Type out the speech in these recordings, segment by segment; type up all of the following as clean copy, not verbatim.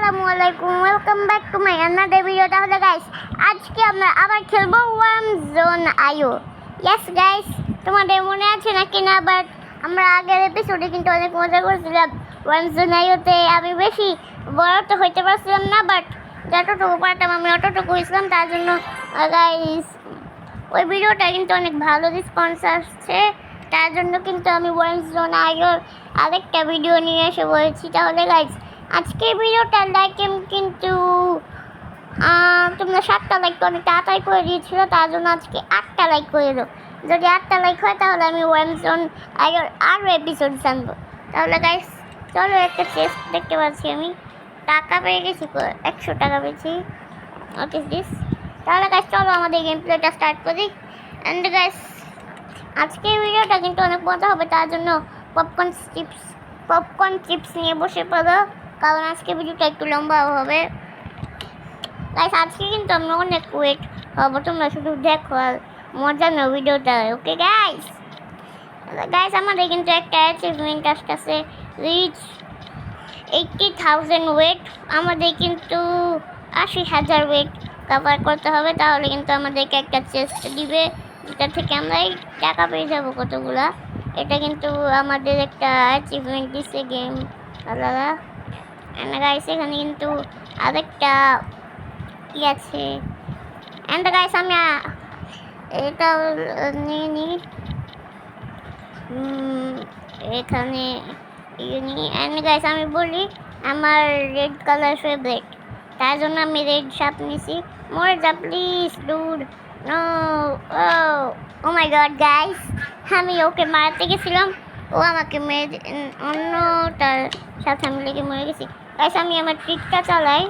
আসসালামু আলাইকুম, welcome back to my another video. তাহলে গাইস, আজকে আমরা আবার খেলবো ওয়ার্ম জোন আইও। ইয়েস গাইস, তোমাদের মনে আছে নাকি না, বাট আমরা আগের এপিসোডে কিন্তু অনেক মজা করছিলাম ওয়ার্ম জোন আইওতে। আমি বেশি বড় তো হইতে পারছিলাম না, বাট যতটুকু পারতাম আমি অতটুকু হয়েছিলাম। তার জন্য গাইস, ওই ভিডিওটা কিন্তু অনেক ভালো রেসপন্স আসছে। তার জন্য কিন্তু আমি ওয়ার্ম জোন আইওর আরেকটা ভিডিও নিয়ে এসে বলেছি। তাহলে গাইস, আজকের ভিডিওটা লাইক কিন্তু তোমরা 7টা লাইক অনেক তাড়াতাড়ি করে দিয়েছিল, তার জন্য আজকে 8টা লাইক করে দাও। যদি 8টা লাইক হয় তাহলে আমি ওয়ার্ম জোন আইওর আরও এপিসোড জানবো। তাহলে গাইস চলো, একটা চেস্ট দেখতে পাচ্ছি আমি, টাকা পেয়ে গেছি, 100 টাকা পেয়েছি। What is this? তাহলে গাইস চলো আমাদের গেম প্লেটা স্টার্ট করি। অ্যান্ড গাইস, আজকের ভিডিওটা কিন্তু অনেক মজা হবে, তার জন্য পপকর্ন চিপস নিয়ে বসে পড়ো, কারণ আজকে ভিডিওটা একটু লম্বা হবে। গাইস, আজকে কিন্তু আমরা অনেক ওয়েট হবো, তোমরা শুধু দেখো আর মজা নাও ভিডিওটা। ওকে গাইস, আমাদের কিন্তু একটা অ্যাচিভমেন্ট আসতেছে, রিচ 80,000 ওয়েট। আমাদের কিন্তু 80,000 ওয়েট কভার করতে হবে, তাহলে কিন্তু আমাদেরকে একটা চেস্ট দিবে, যেটা থেকে আমরা এই টাকা পেয়ে যাবো কতগুলা। এটা কিন্তু আমাদের একটা অ্যাচিভমেন্ট দিচ্ছে গেম আলাদা। অ্যান্ড গাইস, এখানে কিন্তু আরেকটা কি আছে। অ্যান্ড গাইস, আমি এটা নিয়ে নিই, এখানে অ্যান্ড গাইস আমি বলি, আমার রেড কালার ফেভারিট, তার জন্য আমি রেড শার্প নিছি। মরে যা please dude, no. Oh my god guys, আমি ওকে মারতে গেছিলাম, ও আমাকে মেরে অন্যটার সাথে আমি লেগে মরে গেছি। গাইস, আমি আমার ট্রিকটা চালাই,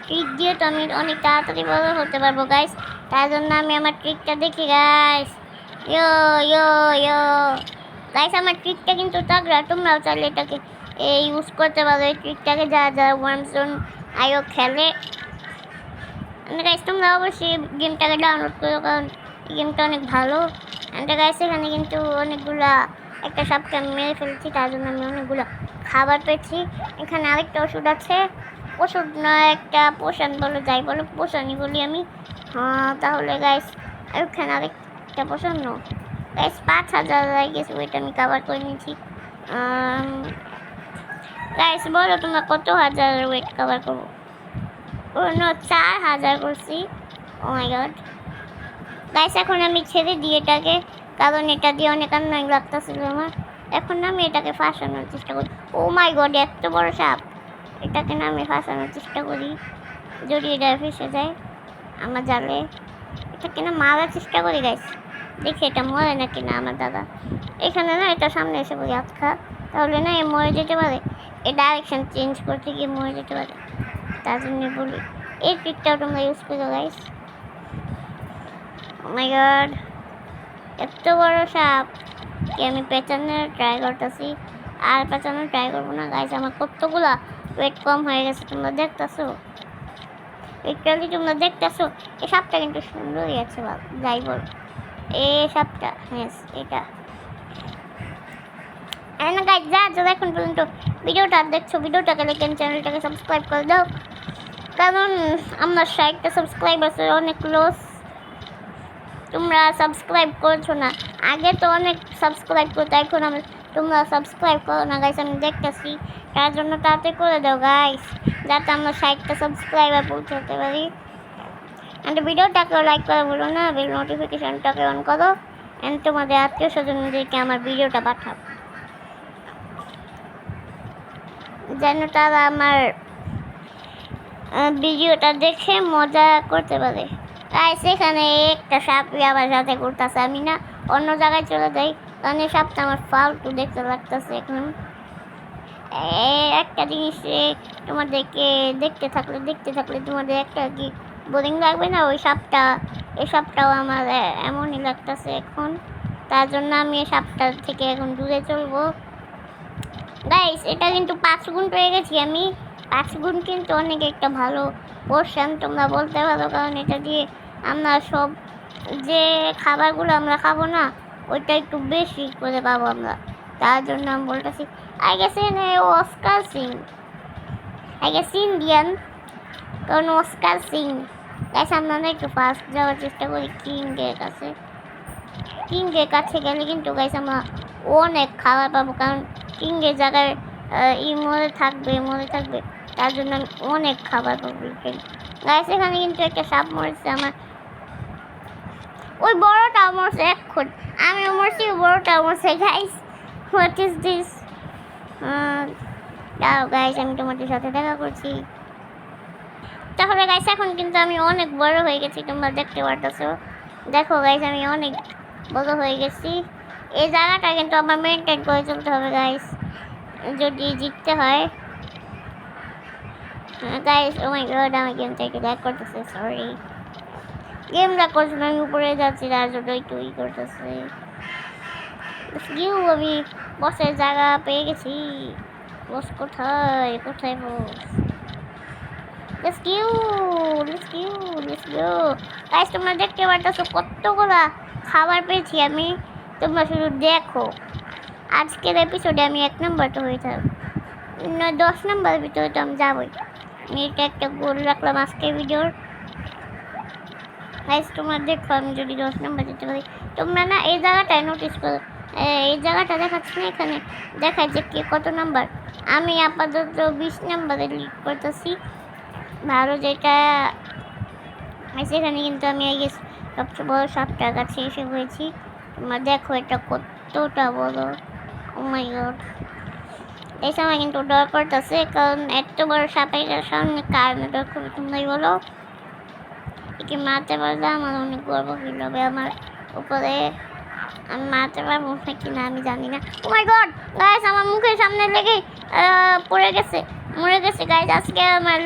ট্রিক দিয়ে তো আমি অনেক তাড়াতাড়ি বড় হতে পারবো গাইস। তার জন্য আমি আমার ট্রিকটা দেখি গাইস। ইয়ো ইয়ো ইয়ো গাইস, আমার ট্রিকটা কিন্তু তাগড়া, তোমরাও চাইলে এটাকে ইউজ করতে পারো, এই ট্রিকটাকে যারা যারা ওয়ার্ম জোন আইও খেলে। গাইস, তোমরা অবশ্যই গেমটাকে ডাউনলোড করো, কারণ এই গেমটা অনেক ভালো। গাইস, এখানে কিন্তু অনেকগুলা, একটা সাপকে আমি মেরে ফেলেছি, তার জন্য আমি অনেকগুলো খাবার পেয়েছি। এখানে আরেকটা ওষুধ আছে, ওষুধ না একটা পোষণ বলো, যাই বলো পোষণই বলি আমি। হ্যাঁ, তাহলে গাইস ওখানে আরেকটা পোষণ নো গাইস, 5,000 গেছে, ওইটা আমি কভার করে নিয়েছি। গাইস বলো তোমরা কত হাজার ওয়েট কভার করবো? ও নো, 4,000 করছি। ও মাই গড গাইস, এখন আমি ছেড়ে দিই এটাকে, কারণ এটা দিয়ে অনেক অন্যায় লাগতেছিল আমার। এখন না আমি এটাকে ফাঁসানোর চেষ্টা করি। ও মাই গড, এত বড় সাপ, এটাকে না আমি ফাঁসানোর চেষ্টা করি, যদি এটা ফেসে যায় আমার জালে। এটাকে না মারার চেষ্টা করি গাইস, দেখি এটা মরে নাকি না আমার দাদা। এখানে না এটা সামনে এসে বলি আটকা, তাহলে না এ মরে যেতে পারে, এই ডাইরেকশন চেঞ্জ করতে গিয়ে মরে যেতে পারে, তার জন্য বলি এই ট্রিকটাও তোমরা ইউজ করো গাইস। ও মাই গড, এত বড় সাপ কি আমি পেঁচানোর ট্রাই করতেছি, আর পেঁচানোর ট্রাই করবো না গাইস। আমার কতগুলা ওয়েট কম হয়ে গেছে, তোমরা দেখতেছো, একটু তোমরা দেখতেছো। এই সাপটা কিন্তু সুন্দরই আছে, যাই বল এই সাপটা, হ্যাঁ এটা। গাইস, যারা এখন পর্যন্ত ভিডিওটা দেখছো, ভিডিওটাকে লাইক এন্ড চ্যানেলটাকে সাবস্ক্রাইব করে দাও, কারণ আমার 60টা সাবস্ক্রাইবার অনেক লস, তোমরা সাবস্ক্রাইব করছো না। আগে তো অনেক সাবস্ক্রাইব করতো, এখন আমি তোমরা সাবস্ক্রাইব করো না গাইস, আমি দেখতেছি। তার জন্য তাড়াতাড়ি করে দাও গাইস, যাতে আমরা 60টা সাবস্ক্রাইবার পৌঁছাতে পারি। অ্যান্ড ভিডিওটাকে লাইক করে বলো না, বেল নোটিফিকেশনটাকে অন করো, অ্যান্ড তোমাদের আত্মীয় স্বজনদেরকে আমার ভিডিওটা পাঠাও, যেন তারা আমার ভিডিওটা দেখে মজা করতে পারে। গাইস, এখানে একটা সাপ আমার সাথে ঘুরতেছে, আমি না অন্য জায়গায় চলে যাই, কারণ এই সাপটা আমার ফালতু দেখতে লাগতেছে এখন। একটা জিনিস তোমাদেরকে দেখতে থাকলে তোমাদের একটা কি বোরিং লাগবে না? এই সাপটাও আমার এমনই লাগতেছে এখন, তার জন্য আমি এই সাপটা থেকে এখন দূরে চলবো গাইস। এটা কিন্তু 5 গুণ পেয়ে গেছি আমি, 5 গুণ কিন্তু অনেক একটা ভালো পোর্শন তোমরা বলতে পারো, কারণ এটা দিয়ে আমরা সব যে খাবারগুলো আমরা খাবো না, ওইটা একটু বেশি করে পাবো আমরা, তার জন্য আমি বলতেছি। আই গেছে Oscar Singh, I guess Indian, কারণ অস্কার সিং। গাইস আমরা না একটু ফাস্ট যাওয়ার চেষ্টা করি কিংয়ের কাছে। কিংয়ের কাছে গেলে কিন্তু গাইস আমরা অনেক খাবার পাবো, কারণ কিংয়ের জায়গায় মরে থাকবে, তার জন্য আমি অনেক খাবার পাবো। গাইস এখানে কিন্তু একটা সাপ মরেছে আমার, ওই বড়টাও মরছে এখন, আমিও মরছি, বড়টাও মরছে। Guys what is this? দাও গাইস আমি তোমাদের সাথে দেখা করছি। তাহলে গাইস এখন কিন্তু আমি অনেক বড় হয়ে গেছি, তোমরা দেখতে পারতেছো। দেখো গাইস আমি অনেক বড় হয়ে গেছি। এই জায়গাটা কিন্তু আমার মেনটেন করে চলতে হবে গাইস, যদি জিততে হয়। গাইস ও মাই গড, আমি গেম থেকে ব্যাক করতেছে, সরি। গেম ব্যাক করছি না, আমি উপরে যাচ্ছি, তার জন্য একটু করতেছে। আমি বসের জায়গা পেয়ে গেছি। বস কোথায় কোথায় বস? Let's go. গাইস তোমরা দেখতে পারতেছো কতগুলা খাবার পেয়েছি আমি, তোমরা শুধু দেখো। আজকের এপিসোডে আমি 1 নম্বর তো হয়ে থাকবো, 10 নম্বরের ভিতরে তো আমি যাবই। আমি এটা একটা গোল রাখলাম আজকের ভিডিওর। গাইস তোমরা দেখো আমি যদি 10 নম্বর যেতে পারি। তোমরা না এই জায়গাটায় নোটিস করো, এই জায়গাটা দেখাচ্ছি না, এখানে দেখায় যে কে কত নাম্বার। আমি আপাতত 20 নম্বরে লিড করতেছি। ভালো যেটা সেখানে কিন্তু আমি এই সবচেয়ে বড় সাপটার কাছে এসে হয়েছি। তোমরা দেখো এটা কতটা বড়, ও মাই গড। এই সময় কিন্তু ডর করতেছে, কারণ এত বড় সাপের সামনে কার না ডর করবে তোমরাই বলো। একে মারতে পারলে আমার অনেক গর্ব ফিল হবে আমার উপরে। আমি মারতে পারবো নাকি না আমি জানি না। ও মাই গড গাইস আমার মুখের সামনে লেগে পড়ে গেছে, মরে গেছে গাইস। আজকে আমার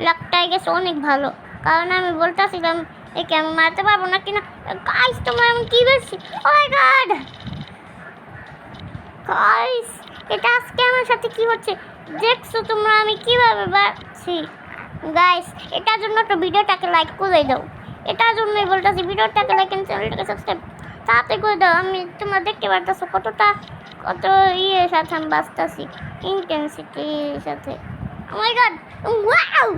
লাকটাই গেছে অনেক ভালো, কারণ আমি বলতেছিলাম একে আমি মারতে পারবো না কিনা। গাইস তোমরা আমি কি বলছি? ও মাই গড গাইস এটা আজকে আমার সাথে কি হচ্ছে দেখছো তোমরা, আমি কিভাবে বাঁচছি। গাইস এটার জন্য তো ভিডিওটাকে লাইক করে দাও, এটার জন্যই বলতেছি ভিডিওটাকে লাইক এন্ড চ্যানেলটাকে সাবস্ক্রাইব তাতে করে দাও। আমি তোমরা দেখতে পারতেছো কত ইয়ের সাথে আমি বাঁচতেছি, ইন্টেন্সিটির সাথে। ও মাই গড ওয়াও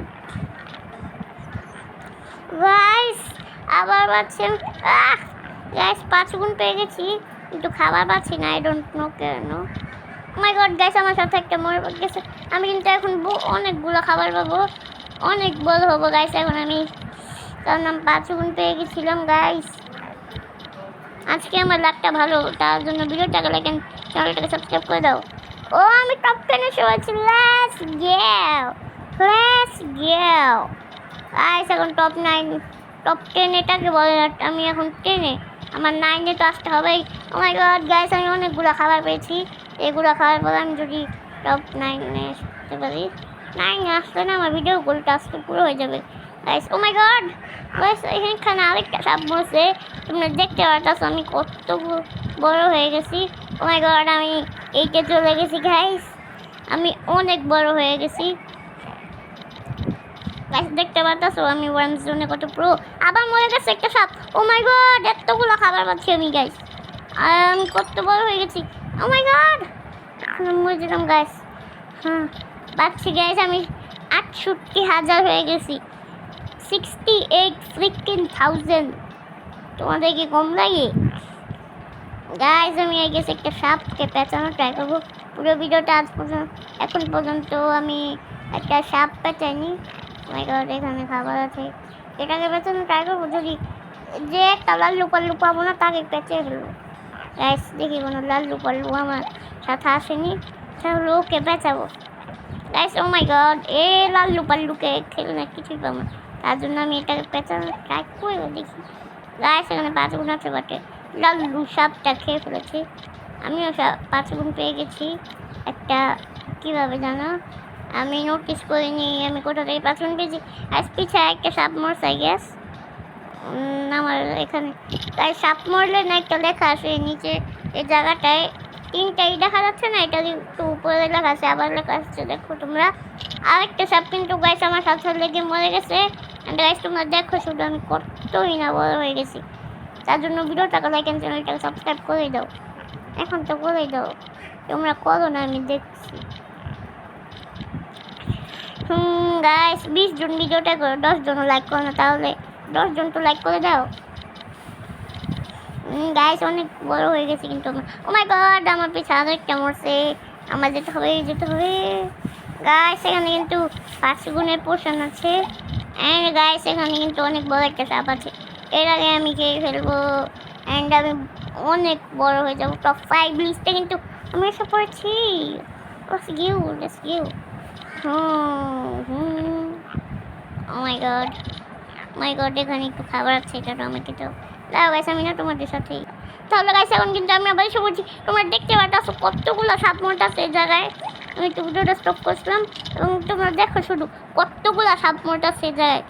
গাইস আবার পাচ্ছি গাইস 5 গুণ পেয়ে গেছি, কিন্তু খাবার পাচ্ছি না, আই ডোন্ট নো কেন। ও মাই গড গাইস আমার সাথে একটা মরে গেছে। আমি কিন্তু এখন অনেকগুলো খাবার পাবো, অনেক বড় হবো গাইস এখন আমি, কারণ আমি 5 গুণ পেয়ে গেছিলাম গাইস। আজকে আমার লাকটা ভালো, তার জন্য ভিডিওটাকে লাইক এন্ড চ্যানেলটাকে সাবস্ক্রাইব করে দাও। ও আমি টপ 10 এ চলেছি, লেটস গো গাইস। এখন টপ 9 টপ 10 এটাকে বলে না, আমি এখন 10 এ, আমার 9 এ তো আসতে হবেই। ও মাই গড গাইস আমি অনেকগুলো খাবার পেয়েছি, এগুলো খাওয়ার পর আমি যদি টপ 9 এ আসতে পারি, 9 এ আসলে না আমার ভিডিও গোলটা আজকে পুরো হয়ে যাবে guys. O my god guys এখানে আরেকটা সাপ বসে, তোমরা দেখতে পারতেছো আমি কত বড় হয়ে গেছি। ও মাই গড আমি এইটা চলে গেছি গাইস, আমি অনেক বড় হয়ে গেছি গাইস। দেখতে পারতেছো আমি ওয়ান জোনে কত প্রো। আবার মরে গেছে একটা সাপ। ও মাই গড এতগুলো খাবার পাচ্ছি আমি গাইস, আর আমি কত বড় হয়ে গেছি। ও মাই গড এখন মরে যেতাম গাইস। হ্যাঁ পাচ্ছি গাইস, আমি 68,000 হয়ে গেছি, 68,000। তোমাদের কি কম লাগে গাইস? আমি আই গেছি একটা সাপকে পেঁচানো ট্রাই করবো। পুরো ভিডিওটা এখন পর্যন্ত আমি একটা সাপ পেঁচাইনি। মাই গড এখানে খাবার আছে, এটাকে পেঁচানো ট্রাই করবো, যদি যে একটা লাল্লু পাল্লু পাবো না তাকে পেঁচে ফেলবো গাইস। দেখি কোনো লাল্লু পাল্লু আমার সাথে আসেনি, তাহলে ওকে পেঁচাবো গাইস। ও মাই গড এ লাল্লু পাল্লুকে খেলে না কিছুই পাবো না, তার জন্য আমি এটাকে পেঁচানো ট্রাই করবো। দেখি গাইস এখানে 5 গুণ আছে বটে, লাল্লু সাপটা খেয়ে ফেলেছে। আমিও 5 গুণ পেয়ে গেছি একটা, কীভাবে জানো আমি নোটিস করিনি আমি কোথা থেকে 5 গুণ পেয়েছি। আজ পিছায় একটা সাপ মরছে আই গেস আমার এখানে। তাই সাপ মরলে না একটা লেখা আসে নিচে এই জায়গাটায়, 3টাই দেখা যাচ্ছে না, এটা একটু উপরে লেখা আছে, আবার লেখা আসছে দেখো তোমরা। আরেকটা সাপ কিন্তু গাইস আমার সাথে লেগে মরে গেছে গাইস। তোমরা দেখো শুধু আমি কতই না বড় হয়ে গেছি, তার জন্য ভিডিওটাকে লাইক এন্ড চ্যানেলটাকে সাবস্ক্রাইব করে দাও, এখন তো করে দাও, তোমরা করো না আমি দেখছি। গাইস 20 জন ভিডিওটা করো, 10 জন লাইক করো না, তাহলে 10 জন তো লাইক করে দাও। গাইস অনেক বড় হয়ে গেছে কিন্তু আমরা। ও মাই গড, আমার পিছে আরেকটা মরছে। আমার যেতে হবে, যেতে হবে। গাইস এখানে কিন্তু 5 গুণের পোর্শন আছে। অ্যান্ড গাইস এখানে কিন্তু অনেক বড় একটা সাপ আছে। এর আগে আমি খেয়ে ফেলবো। অ্যান্ড আমি অনেক বড় হয়ে যাবো। টপ 5 লিস্টে কিন্তু আমি এসে পড়েছি। Let's go, let's go. Oh my god. My god, এখানে একটু খাবার আছে, এটা টমেটো তো দাও গাইস, আমি না তোমাদের সাথেই। তাহলে গাইস এখন কিন্তু আমি আবার এসে বলছি, তোমরা দেখতে পাচ্ছ কতগুলো সাপ মোটাছে এই জায়গায়। আমি একটু ভিডিওটা স্টপ করছিলাম এবং তোমরা দেখো শুধু কতগুলো সাপ মোটাছে এই জায়গায়।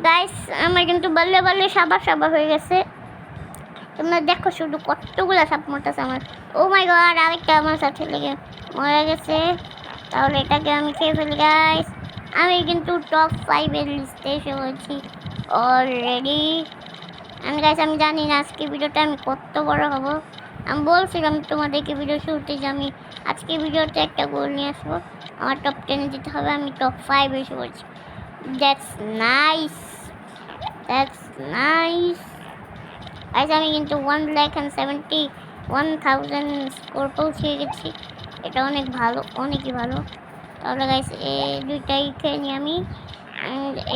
গাইস আমার কিন্তু বললে বললে সাবার সাবার হয়ে গেছে। তোমরা দেখো শুধু কতগুলো সাপ মোটাছে আমার। ও মাই গড, আরেকটা আমার সাথে লেগে মরে গেছে। তাহলে এটাকে আমি খেয়ে ফেলি গাইস। আমি কিন্তু টপ 5 এর লিস্টে এসে বলছি অলরেডি। আমি জানি না আজকে ভিডিওটা আমি কত বড় হব। আমি বলছিলাম তোমাদেরকে ভিডিও শুরুতে যে আমি আজকে ভিডিওতে একটা গোল নিয়ে আসবো, আমার টপ 10 যেতে হবে। আমি টপ 5 এসে বলছি। That's nice, that's nice. আজ আমি কিন্তু 1,71,000 স্কোর পৌঁছে গেছি। এটা অনেক ভালো, অনেকই ভালো। তাহলে গাইস এই দুইটাই খেয়ে নিই আমি।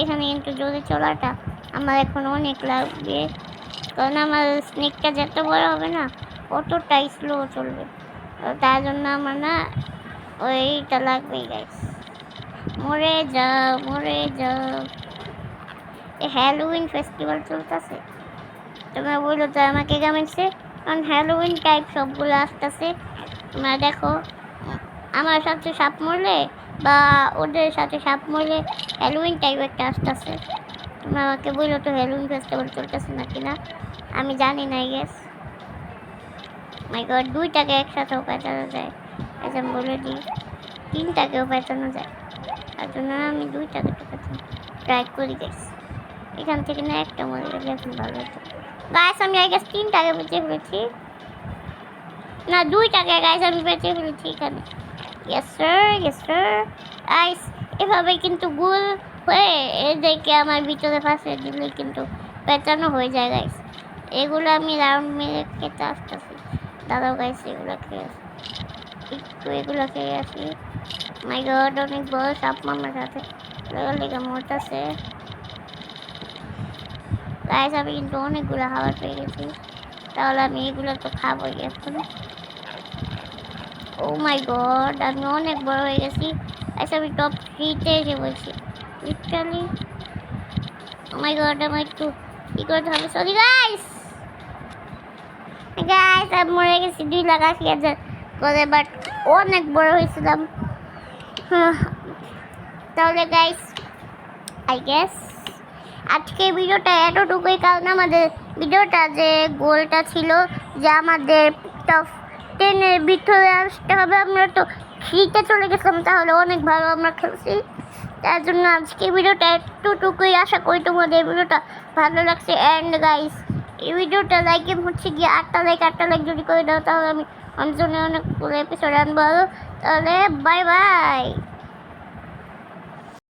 এখানে কিন্তু জোরে চলাটা আমার এখন অনেক লাগবে, কারণ আমার স্নেকটা যত বড় হবে না অতটাই স্লো চলবে। তার জন্য আমার না ওইটা লাগবেই গাইস। মরে যাও, মরে যাও। হ্যালোউইন ফেস্টিভ্যাল চলতেছে, তোমরা বলো তো আমাকে কেমনছে, কারণ হ্যালোউইন টাইপ সবগুলো আসতেছে। তোমরা দেখো আমার সাথে সাপ মরলে বা ওদের সাথে সাপ মরলে হ্যালোউইন টাইপ একটা আসতেছে। তোমরা আমাকে বললো তো হ্যালোউইন ফেস্টিভ্যাল চলতেছে নাকি না, আমি জানি না। গেস মাই গড, 2টাকে একসাথেও পেঁচানো যায়, আচ্ছা আমি বলে দিই 3টাকেও পেঁচানো যায়। তার জন্য আমি 2টাকে ট্রাই করি গেস। এখান থেকে না একটা মরে গেলে এখন ভালো হতো গাইস। আমি আই গেস 3টাকে বেঁচে ফেলেছি, না 2টাকে গাইস আমি বেঁচে ফেলেছি এখানে। Yes sir, yes sir. Guys এভাবে কিন্তু গোল হয়ে এদেরকে আমার ভিতরে ফাঁসে দিলে কিন্তু পেঁচানো হয়ে যায় গাইস। এগুলো আমি রাউন্ড মেরে খেতে আসতেছি। দাদাও গাইস এগুলো খেয়ে আসি, একটু এগুলো খেয়ে আসি। মাই গড, অনেক বড় সাপ আমার সাথে লেগে মরতেছে গাইস। আমি কিন্তু অনেকগুলো খাবার পেয়ে গেছি, তাহলে আমি এগুলো তো খাবোই এখন। ও মাই গড, আমি অনেক বড় হয়ে গেছি। আচ্ছা আমি টপ 3-তে এসে বলছি লিটারালি। ও মাই গড, আমার একটু কি করতে হবে, সরি গাইস। গাইস আমি মরে গেছি 2,80,000 করে, বাট অনেক বড় হয়েছিলাম। তাহলে গাইস আই গেস আজকে ভিডিওটা এতটুকুই, কারণ আমাদের ভিডিওটা যে গোলটা ছিল যে আমাদের টপ 10 এর ভিতরে আসতে হবে, আমরা তো 3-তে চলে গেছিলাম। তাহলে অনেক ভালো আমরা খেলছি, তার জন্য আজকে ভিডিওটা এতটুকুই। আশা করি তোমাদের ভিডিওটা ভালো লাগছে। অ্যান্ড গাইস এই ভিডিওটা লাইক হচ্ছে গিয়ে 8টা লাইক যদি করে দাও, তাহলে আমি অনেক অনেক এপিসোড আনবো। তাহলে বাই বাই।